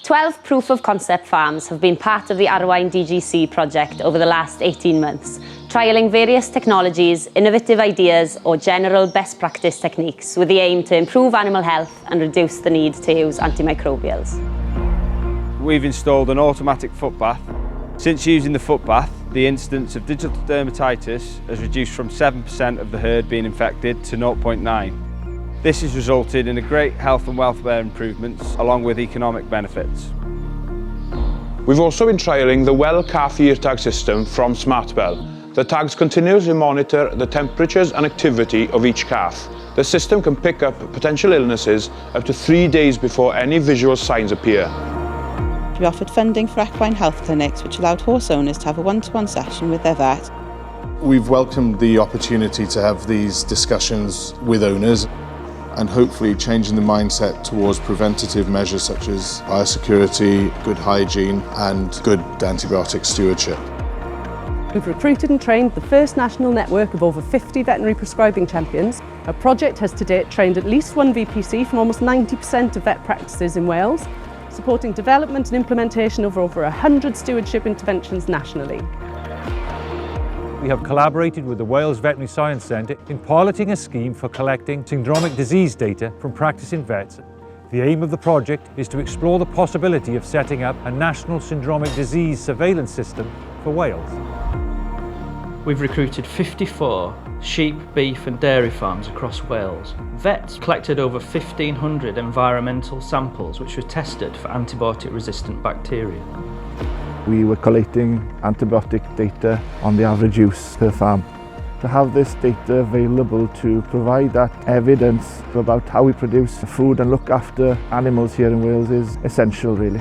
12 proof of concept farms have been part of the Arwain DGC project over the last 18 months, trialling various technologies, innovative ideas or general best practice techniques with the aim to improve animal health and reduce the need to use antimicrobials. We've installed an automatic foot bath. Since using the foot bath, the incidence of digital dermatitis has reduced from 7% of the herd being infected to 0.9%. This has resulted in a great health and welfare improvements along with economic benefits. We've also been trialling the well calf ear tag system from SmartBell. The tags continuously monitor the temperatures and activity of each calf. The system can pick up potential illnesses up to 3 days before any visual signs appear. We offered funding for equine health clinics, which allowed horse owners to have a one-to-one session with their vet. We've welcomed the opportunity to have these discussions with owners and hopefully changing the mindset towards preventative measures such as biosecurity, good hygiene and good antibiotic stewardship. We've recruited and trained the first national network of over 50 veterinary prescribing champions. Our project has to date trained at least one VPC from almost 90% of vet practices in Wales, supporting development and implementation of over 100 stewardship interventions nationally. We have collaborated with the Wales Veterinary Science Centre in piloting a scheme for collecting syndromic disease data from practicing vets. The aim of the project is to explore the possibility of setting up a national syndromic disease surveillance system for Wales. We've recruited 54 sheep, beef and dairy farms across Wales. Vets collected over 1,500 environmental samples which were tested for antibiotic-resistant bacteria. We were collating antibiotic data on the average use per farm. To have this data available to provide that evidence about how we produce food and look after animals here in Wales is essential really.